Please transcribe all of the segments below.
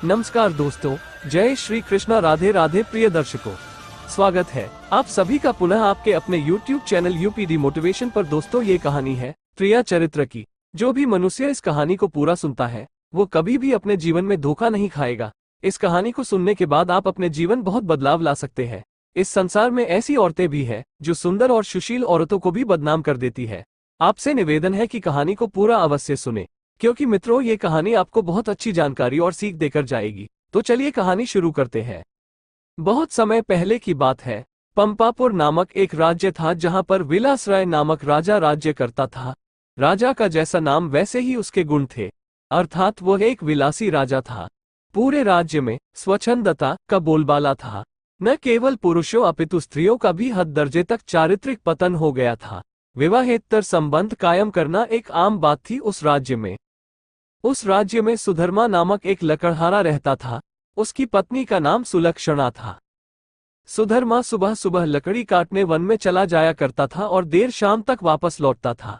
नमस्कार दोस्तों, जय श्री कृष्णा, राधे राधे प्रिय दर्शकों। स्वागत है आप सभी का पुनः आपके अपने YouTube चैनल यूपीडी मोटिवेशन पर। दोस्तों, ये कहानी है प्रिया चरित्र की। जो भी मनुष्य इस कहानी को पूरा सुनता है वो कभी भी अपने जीवन में धोखा नहीं खाएगा। इस कहानी को सुनने के बाद आप अपने जीवन बहुत बदलाव ला सकते हैं। इस संसार में ऐसी औरतें भी है जो सुंदर और सुशील औरतों को भी बदनाम कर देती है। आपसे निवेदन है कि कहानी को पूरा अवश्य सुने, क्योंकि मित्रों ये कहानी आपको बहुत अच्छी जानकारी और सीख देकर जाएगी। तो चलिए कहानी शुरू करते हैं। बहुत समय पहले की बात है। पंपापुर नामक एक राज्य था जहां पर विलासराय नामक राजा राज्य करता था। राजा का जैसा नाम वैसे ही उसके गुण थे, अर्थात वह एक विलासी राजा था। पूरे राज्य में स्वच्छंदता का बोलबाला था। न केवल पुरुषों अपितु स्त्रियों का भी हद दर्जे तक चारित्रिक पतन हो गया था। विवाहेतर संबंध कायम करना एक आम बात थी उस राज्य में। उस राज्य में सुधर्मा नामक एक लकड़हारा रहता था। उसकी पत्नी का नाम सुलक्षणा था। सुधर्मा सुबह सुबह लकड़ी काटने वन में चला जाया करता था और देर शाम तक वापस लौटता था।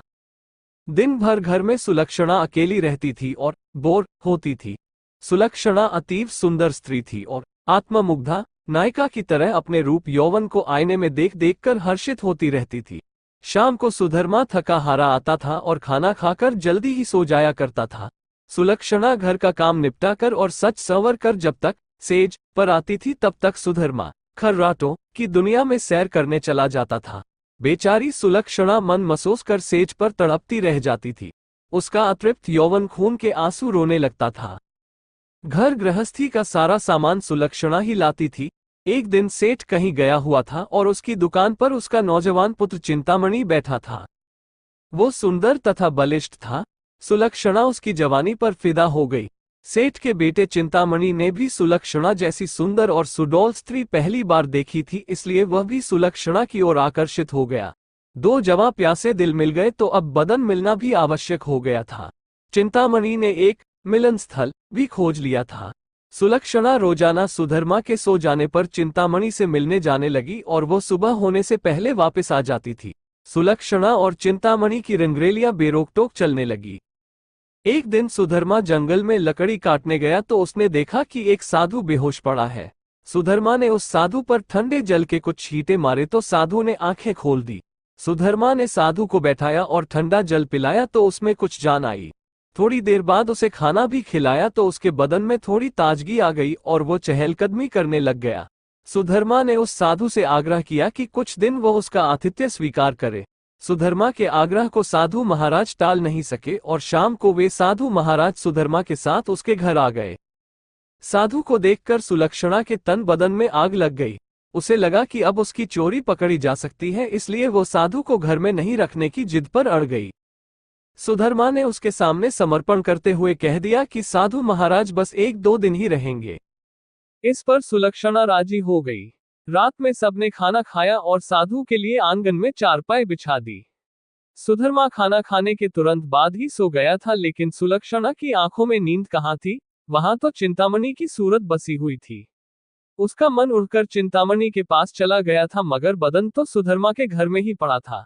दिन भर घर में सुलक्षणा अकेली रहती थी और बोर होती थी। सुलक्षणा अतीव सुंदर स्त्री थी और आत्ममुग्धा नायिका की तरह अपने रूप यौवन को आईने में देख देख कर हर्षित होती रहती थी। शाम को सुधर्मा थका हारा आता था और खाना खाकर जल्दी ही सो जाया करता था। सुलक्षणा घर का काम निपटा कर और सच संवर कर जब तक सेज पर आती थी तब तक सुधर्मा खर्राटों की दुनिया में सैर करने चला जाता था। बेचारी सुलक्षणा मन मसोस कर सेज पर तड़पती रह जाती थी। उसका अतृप्त यौवन खून के आंसू रोने लगता था। घर गृहस्थी का सारा सामान सुलक्षणा ही लाती थी। एक दिन सेठ कहीं गया हुआ था और उसकी दुकान पर उसका नौजवान पुत्र चिंतामणि बैठा था। वो सुंदर तथा बलिष्ठ था। सुलक्षणा उसकी जवानी पर फिदा हो गई। सेठ के बेटे चिंतामणि ने भी सुलक्षणा जैसी सुंदर और सुडौल स्त्री पहली बार देखी थी, इसलिए वह भी सुलक्षणा की ओर आकर्षित हो गया। दो जवां प्यासे दिल मिल गए तो अब बदन मिलना भी आवश्यक हो गया था। चिंतामणि ने एक मिलन स्थल भी खोज लिया था। सुलक्षणा रोजाना सुधर्मा के सो जाने पर चिंतामणि से मिलने जाने लगी और वो सुबह होने से पहले वापस आ जाती थी। सुलक्षणा और चिंतामणि की रंगरेलियां बेरोक-टोक चलने लगी। एक दिन सुधर्मा जंगल में लकड़ी काटने गया तो उसने देखा कि एक साधु बेहोश पड़ा है। सुधर्मा ने उस साधु पर ठंडे जल के कुछ छींटे मारे तो साधु ने आंखें खोल दी। सुधर्मा ने साधु को बैठाया और ठंडा जल पिलाया तो उसमें कुछ जान आई। थोड़ी देर बाद उसे खाना भी खिलाया तो उसके बदन में थोड़ी ताजगी आ गई और वो चहलकदमी करने लग गया। सुधर्मा ने उस साधु से आग्रह किया कि कुछ दिन वो उसका आतिथ्य स्वीकार करे। सुधर्मा के आग्रह को साधु महाराज टाल नहीं सके और शाम को वे साधु महाराज सुधर्मा के साथ उसके घर आ गए। साधु को देखकर सुलक्षणा के तन बदन में आग लग गई। उसे लगा कि अब उसकी चोरी पकड़ी जा सकती है, इसलिए वो साधु को घर में नहीं रखने की जिद पर अड़ गई। सुधर्मा ने उसके सामने समर्पण करते हुए कह दिया कि साधु महाराज बस 1-2 दिन ही रहेंगे। इस पर सुलक्षणा राजी हो गई। रात में सबने खाना खाया और साधु के लिए आंगन में चारपाई बिछा दी। सुधर्मा खाना खाने के तुरंत बाद ही सो गया था, लेकिन सुलक्षणा की आंखों में नींद कहाँ थी, वहां तो चिंतामणि की सूरत बसी हुई थी। उसका मन उड़कर चिंतामणि के पास चला गया था, मगर बदन तो सुधर्मा के घर में ही पड़ा था।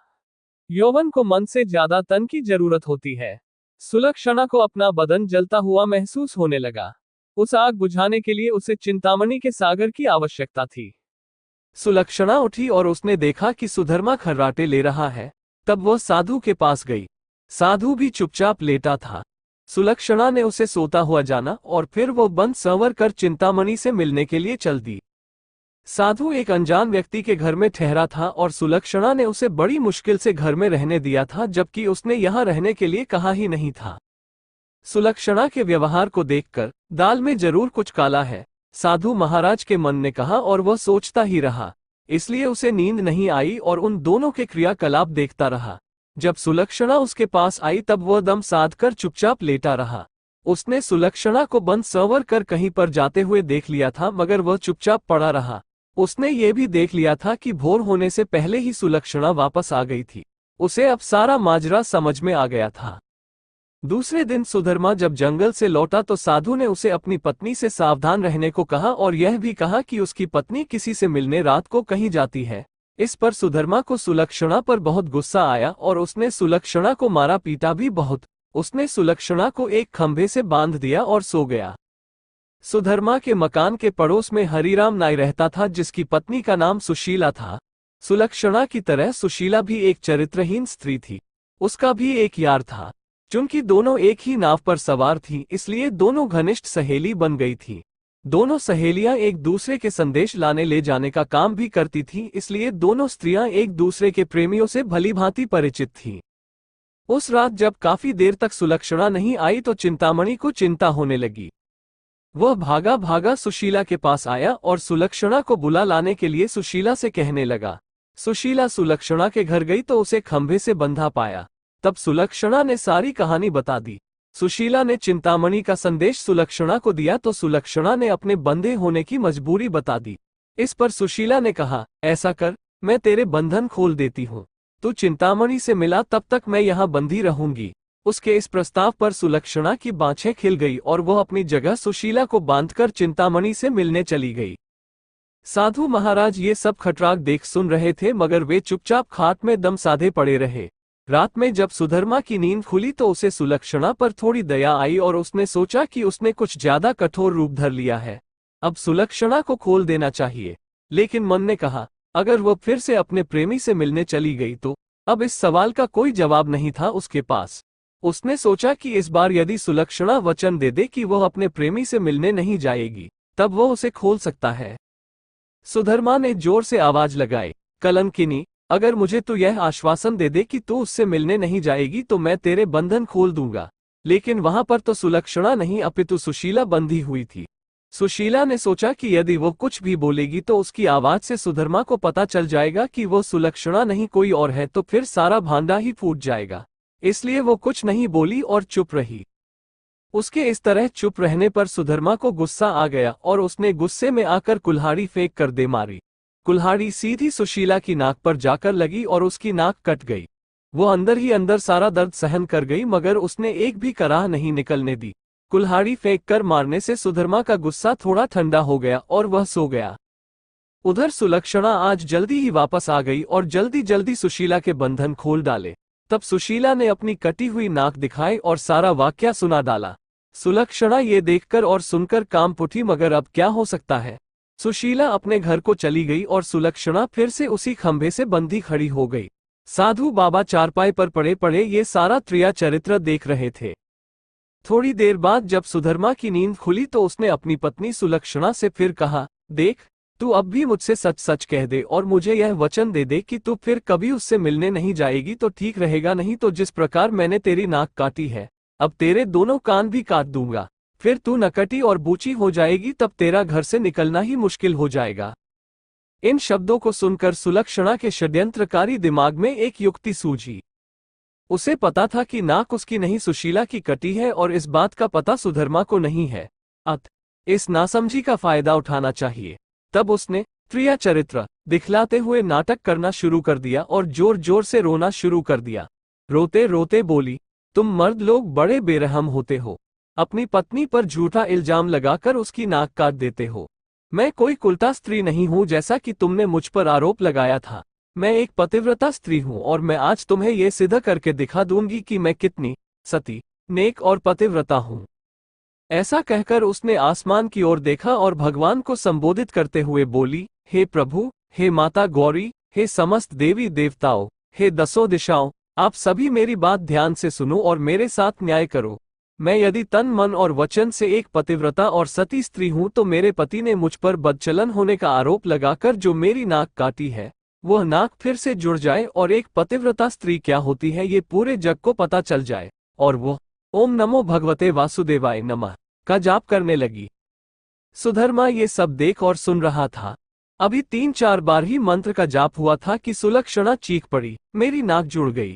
यौवन को मन से ज्यादा तन की जरूरत होती है। सुलक्षणा को अपना बदन जलता हुआ महसूस होने लगा। उस आग बुझाने के लिए उसे चिंतामणि के सागर की आवश्यकता थी। सुलक्षणा उठी और उसने देखा कि सुधर्मा खर्राटे ले रहा है। तब वह साधु के पास गई। साधु भी चुपचाप लेटा था। सुलक्षणा ने उसे सोता हुआ जाना और फिर वो बंद संवर कर चिंतामणि से मिलने के लिए चल दी। साधु एक अनजान व्यक्ति के घर में ठहरा था और सुलक्षणा ने उसे बड़ी मुश्किल से घर में रहने दिया था, जबकि उसने यहाँ रहने के लिए कहा ही नहीं था। सुलक्षणा के व्यवहार को देखकर दाल में जरूर कुछ काला है, साधु महाराज के मन ने कहा और वह सोचता ही रहा। इसलिए उसे नींद नहीं आई और उन दोनों के क्रियाकलाप देखता रहा। जब सुलक्षणा उसके पास आई तब वह दम साध कर चुपचाप लेटा रहा। उसने सुलक्षणा को बंद संवर कर कहीं पर जाते हुए देख लिया था, मगर वह चुपचाप पड़ा रहा। उसने ये भी देख लिया था कि भोर होने से पहले ही सुलक्षणा वापस आ गई थी। उसे अब सारा माजरा समझ में आ गया था। दूसरे दिन सुधर्मा जब जंगल से लौटा तो साधु ने उसे अपनी पत्नी से सावधान रहने को कहा और यह भी कहा कि उसकी पत्नी किसी से मिलने रात को कहीं जाती है। इस पर सुधर्मा को सुलक्षणा पर बहुत गुस्सा आया और उसने सुलक्षणा को मारा पीटा भी बहुत। उसने सुलक्षणा को एक खंभे से बांध दिया और सो गया। सुधर्मा के मकान के पड़ोस में हरिराम नाई रहता था, जिसकी पत्नी का नाम सुशीला था। सुलक्षणा की तरह सुशीला भी एक चरित्रहीन स्त्री थी। उसका भी एक यार था। चूंकि दोनों एक ही नाव पर सवार थीं, इसलिए दोनों घनिष्ठ सहेली बन गई थीं। दोनों सहेलियां एक दूसरे के संदेश लाने ले जाने का काम भी करती थीं, इसलिए दोनों स्त्रियां एक दूसरे के प्रेमियों से भलीभांति परिचित थीं। उस रात जब काफी देर तक सुलक्षणा नहीं आई तो चिंतामणि को चिंता होने लगी। वह भागा भागा सुशीला के पास आया और सुलक्षणा को बुला लाने के लिए सुशीला से कहने लगा। सुशीला सुलक्षणा के घर गई तो उसे खंभे से बंधा पाया। तब सुलक्षणा ने सारी कहानी बता दी। सुशीला ने चिंतामणि का संदेश सुलक्षणा को दिया तो सुलक्षणा ने अपने बंधे होने की मजबूरी बता दी। इस पर सुशीला ने कहा, ऐसा कर, मैं तेरे बंधन खोल देती हूँ। तू चिंतामणि से मिला तब तक मैं यहाँ बंधी रहूंगी। उसके इस प्रस्ताव पर सुलक्षणा की बाँछें खिल गई और वह अपनी जगह सुशीला को बांधकर चिंतामणि से मिलने चली गई। साधु महाराज ये सब खटराग देख सुन रहे थे, मगर वे चुपचाप खाट में दम साधे पड़े रहे। रात में जब सुधर्मा की नींद खुली तो उसे सुलक्षणा पर थोड़ी दया आई और उसने सोचा कि उसने कुछ ज्यादा कठोर रूप धर लिया है। अब सुलक्षणा को खोल देना चाहिए। लेकिन मन ने कहा, अगर वह फिर से अपने प्रेमी से मिलने चली गई तो अब इस सवाल का कोई जवाब नहीं था उसके पास। उसने सोचा कि इस बार यदि सुलक्षणा वचन दे दे कि वह अपने प्रेमी से मिलने नहीं जाएगी, तब वह उसे खोल सकता है। सुधर्मा ने जोर से आवाज लगाई, कलंकिनी, अगर मुझे तू यह आश्वासन दे दे कि तू उससे मिलने नहीं जाएगी तो मैं तेरे बंधन खोल दूंगा। लेकिन वहां पर तो सुलक्षणा नहीं अपितु सुशीला बंधी हुई थी। सुशीला ने सोचा कि यदि वो कुछ भी बोलेगी तो उसकी आवाज से सुधर्मा को पता चल जाएगा कि वो सुलक्षणा नहीं कोई और है, तो फिर सारा भांडा ही फूट जाएगा। इसलिए वो कुछ नहीं बोली और चुप रही। उसके इस तरह चुप रहने पर सुधर्मा को गुस्सा आ गया और उसने गुस्से में आकर कुल्हाड़ी फेंक कर दे मारी। कुल्हाड़ी सीधी सुशीला की नाक पर जाकर लगी और उसकी नाक कट गई। वो अंदर ही अंदर सारा दर्द सहन कर गई, मगर उसने एक भी कराह नहीं निकलने दी। कुल्हाड़ी फेंककर मारने से सुधर्मा का गुस्सा थोड़ा ठंडा हो गया और वह सो गया। उधर सुलक्षणा आज जल्दी ही वापस आ गई और जल्दी जल्दी सुशीला के बंधन खोल डाले। तब सुशीला ने अपनी कटी हुई नाक दिखाई और सारा वाकया सुना डाला। सुलक्षणा ये देखकर और सुनकर कांप उठी, मगर अब क्या हो सकता है। सुशीला अपने घर को चली गई और सुलक्षणा फिर से उसी खंभे से बंधी खड़ी हो गई। साधु बाबा चारपाई पर पड़े पड़े ये सारा त्रिया चरित्र देख रहे थे। थोड़ी देर बाद जब सुधर्मा की नींद खुली तो उसने अपनी पत्नी सुलक्षणा से फिर कहा, देख, तू अब भी मुझसे सच सच कह दे और मुझे यह वचन दे दे कि तू फिर कभी उससे मिलने नहीं जाएगी तो ठीक रहेगा, नहीं तो जिस प्रकार मैंने तेरी नाक काटी है, अब तेरे दोनों कान भी काट दूंगा। फिर तू नकटी और बूची हो जाएगी, तब तेरा घर से निकलना ही मुश्किल हो जाएगा। इन शब्दों को सुनकर सुलक्षणा के षड्यंत्रकारी दिमाग में एक युक्ति सूझी। उसे पता था कि नाक उसकी नहीं सुशीला की कटी है और इस बात का पता सुधर्मा को नहीं है। इस नासमझी का फायदा उठाना चाहिए। तब उसने त्रिया चरित्र दिखलाते हुए नाटक करना शुरू कर दिया और जोर जोर से रोना शुरू कर दिया। रोते रोते बोली, तुम मर्द लोग बड़े बेरहम होते हो। अपनी पत्नी पर झूठा इल्जाम लगाकर उसकी नाक काट देते हो। मैं कोई कुलटा स्त्री नहीं हूं जैसा कि तुमने मुझ पर आरोप लगाया था। मैं एक पतिव्रता स्त्री हूं और मैं आज तुम्हें यह सिद्ध करके दिखा दूंगी कि मैं कितनी सती, नेक और पतिव्रता हूं। ऐसा कहकर उसने आसमान की ओर देखा और भगवान को संबोधित करते हुए बोली, हे प्रभु, हे माता गौरी, हे समस्त देवी देवताओं, हे दसों दिशाओं, आप सभी मेरी बात ध्यान से सुनो और मेरे साथ न्याय करो। मैं यदि तन मन और वचन से एक पतिव्रता और सती स्त्री हूं तो मेरे पति ने मुझ पर बदचलन होने का आरोप लगाकर जो मेरी नाक काटी है, वह नाक फिर से जुड़ जाए और एक पतिव्रता स्त्री क्या होती है ये पूरे जग को पता चल जाए, और वो ओम नमो भगवते वासुदेवाय नमः का जाप करने लगी। सुधर्मा ये सब देख और सुन रहा था। अभी 3-4 बार ही मंत्र का जाप हुआ था कि सुलक्षणा चीख पड़ी, मेरी नाक जुड़ गई,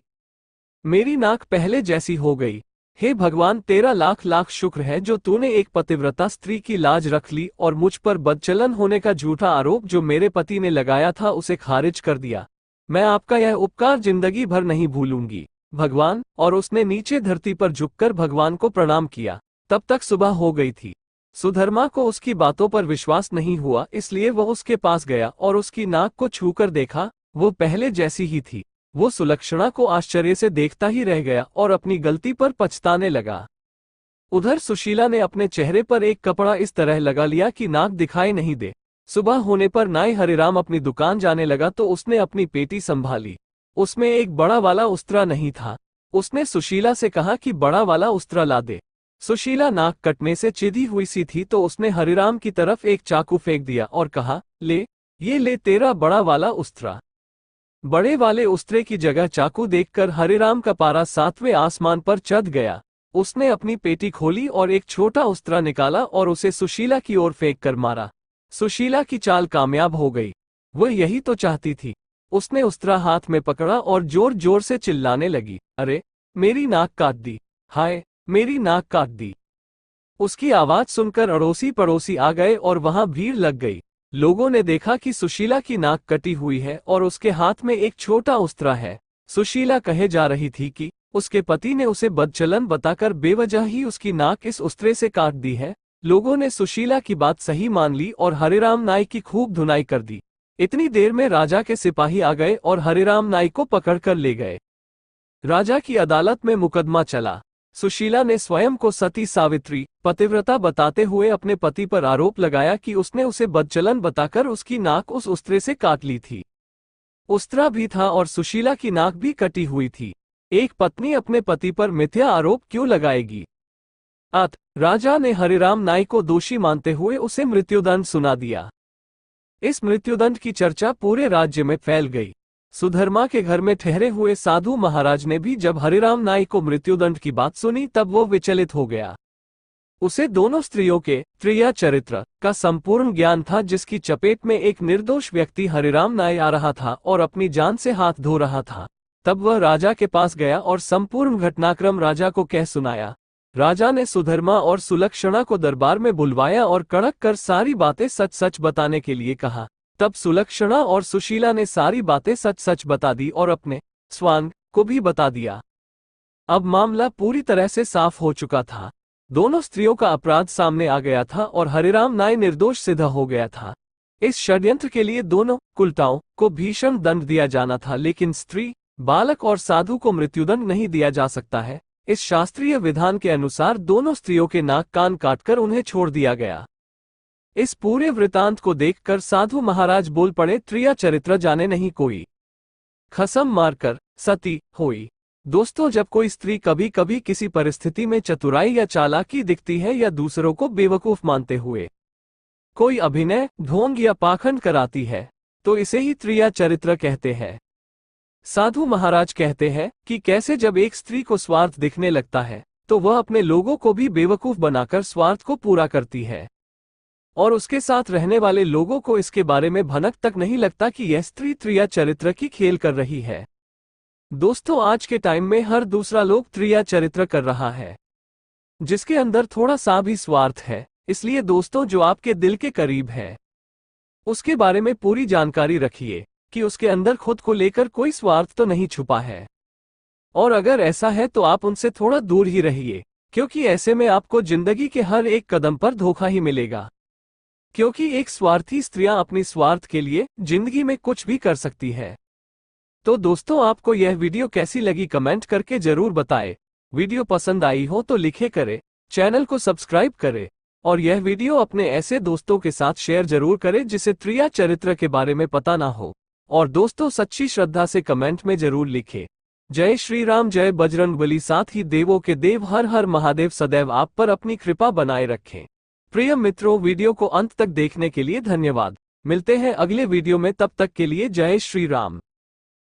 मेरी नाक पहले जैसी हो गई। हे भगवान, तेरा लाख लाख शुक्र है जो तूने एक पतिव्रता स्त्री की लाज रख ली और मुझ पर बदचलन होने का झूठा आरोप जो मेरे पति ने लगाया था उसे खारिज कर दिया। मैं आपका यह उपकार जिंदगी भर नहीं भूलूंगी भगवान। और उसने नीचे धरती पर झुककर भगवान को प्रणाम किया। तब तक सुबह हो गई थी। सुधर्मा को उसकी बातों पर विश्वास नहीं हुआ, इसलिए वह उसके पास गया और उसकी नाक को छूकर देखा, वो पहले जैसी ही थी। वो सुलक्षणा को आश्चर्य से देखता ही रह गया और अपनी गलती पर पछताने लगा। उधर सुशीला ने अपने चेहरे पर एक कपड़ा इस तरह लगा लिया कि नाक दिखाई नहीं दे। सुबह होने पर नाई हरिराम अपनी दुकान जाने लगा तो उसने अपनी पेटी संभाली। उसमें एक बड़ा वाला उस्तरा नहीं था। उसने सुशीला से कहा कि बड़ा वाला उस्तरा ला दे। सुशीला नाक कटने से चिढ़ी हुई सी थी तो उसने हरिराम की तरफ एक चाकू फेंक दिया और कहा, ले, ये ले तेरा बड़ा वाला उस्तरा। बड़े वाले उस्तरे की जगह चाकू देखकर हरिराम का पारा 7वें आसमान पर चढ़ गया। उसने अपनी पेटी खोली और एक छोटा उस्तरा निकाला और उसे सुशीला की ओर फेंक कर मारा। सुशीला की चाल कामयाब हो गई। वह यही तो चाहती थी। उसने उस्तरा हाथ में पकड़ा और जोर जोर से चिल्लाने लगी, अरे मेरी नाक काट दी, हाय मेरी नाक काट दी। उसकी आवाज सुनकर अड़ोसी पड़ोसी आ गए और वहां भीड़ लग गई। लोगों ने देखा कि सुशीला की नाक कटी हुई है और उसके हाथ में एक छोटा उस्तरा है। सुशीला कहे जा रही थी कि उसके पति ने उसे बदचलन बताकर बेवजह ही उसकी नाक इस उस्तरे से काट दी है। लोगों ने सुशीला की बात सही मान ली और हरिराम नाई की खूब धुनाई कर दी। इतनी देर में राजा के सिपाही आ गए और हरिराम नाई को पकड़कर ले गए। राजा की अदालत में मुकदमा चला। सुशीला ने स्वयं को सती सावित्री, पतिव्रता बताते हुए अपने पति पर आरोप लगाया कि उसने उसे बदचलन बताकर उसकी नाक उस उस्तरे से काट ली थी। उस्तरा भी था और सुशीला की नाक भी कटी हुई थी। एक पत्नी अपने पति पर मिथ्या आरोप क्यों लगाएगी? राजा ने हरिराम नाई को दोषी मानते हुए उसे मृत्युदंड सुना दिया। इस मृत्युदंड की चर्चा पूरे राज्य में फैल गई। सुधर्मा के घर में ठहरे हुए साधु महाराज ने भी जब हरिराम नाई को मृत्युदंड की बात सुनी तब वो विचलित हो गया। उसे दोनों स्त्रियों के त्रिया चरित्र का संपूर्ण ज्ञान था, जिसकी चपेट में एक निर्दोष व्यक्ति हरिराम नाई आ रहा था और अपनी जान से हाथ धो रहा था। तब वह राजा के पास गया और संपूर्ण घटनाक्रम राजा को कह सुनाया। राजा ने सुधर्मा और सुलक्षणा को दरबार में बुलवाया और कड़क कर सारी बातें सच सच बताने के लिए कहा। तब सुलक्षणा और सुशीला ने सारी बातें सच सच बता दी और अपने स्वांग को भी बता दिया। अब मामला पूरी तरह से साफ हो चुका था। दोनों स्त्रियों का अपराध सामने आ गया था और हरिराम नाई निर्दोष सिद्ध हो गया था। इस षड्यंत्र के लिए दोनों कुलटाओं को भीषण दंड दिया जाना था, लेकिन स्त्री, बालक और साधु को मृत्युदंड नहीं दिया जा सकता है। इस शास्त्रीय विधान के अनुसार दोनों स्त्रियों के नाक कान काटकर उन्हें छोड़ दिया गया। इस पूरे वृतांत को देखकर साधु महाराज बोल पड़े, त्रिया चरित्र जाने नहीं कोई, खसम मारकर सती होई। दोस्तों, जब कोई स्त्री कभी कभी किसी परिस्थिति में चतुराई या चालाकी दिखती है या दूसरों को बेवकूफ मानते हुए कोई अभिनय, ढोंग या पाखंड कराती है तो इसे ही त्रिया चरित्र कहते हैं। साधु महाराज कहते हैं कि कैसे जब एक स्त्री को स्वार्थ दिखने लगता है तो वह अपने लोगों को भी बेवकूफ बनाकर स्वार्थ को पूरा करती है और उसके साथ रहने वाले लोगों को इसके बारे में भनक तक नहीं लगता कि यह स्त्री त्रिया चरित्र की खेल कर रही है। दोस्तों, आज के टाइम में हर दूसरा लोग त्रिया चरित्र कर रहा है, जिसके अंदर थोड़ा सा भी स्वार्थ है। इसलिए दोस्तों, जो आपके दिल के करीब है उसके बारे में पूरी जानकारी रखिए कि उसके अंदर खुद को लेकर कोई स्वार्थ तो नहीं छुपा है, और अगर ऐसा है तो आप उनसे थोड़ा दूर ही रहिए, क्योंकि ऐसे में आपको जिंदगी के हर एक कदम पर धोखा ही मिलेगा। क्योंकि एक स्वार्थी स्त्रियां अपनी स्वार्थ के लिए जिंदगी में कुछ भी कर सकती है। तो दोस्तों, आपको यह वीडियो कैसी लगी कमेंट करके जरूर बताएं। वीडियो पसंद आई हो तो लिखे करें, चैनल को सब्सक्राइब करें और यह वीडियो अपने ऐसे दोस्तों के साथ शेयर जरूर करें जिसे त्रिया चरित्र के बारे में पता ना हो। और दोस्तों, सच्ची श्रद्धा से कमेंट में जरूर लिखें, जय श्री राम, जय बजरंगबली। साथ ही देवों के देव हर हर महादेव सदैव आप पर अपनी कृपा बनाए रखें। प्रिय मित्रों, वीडियो को अंत तक देखने के लिए धन्यवाद। मिलते हैं अगले वीडियो में, तब तक के लिए जय श्री राम।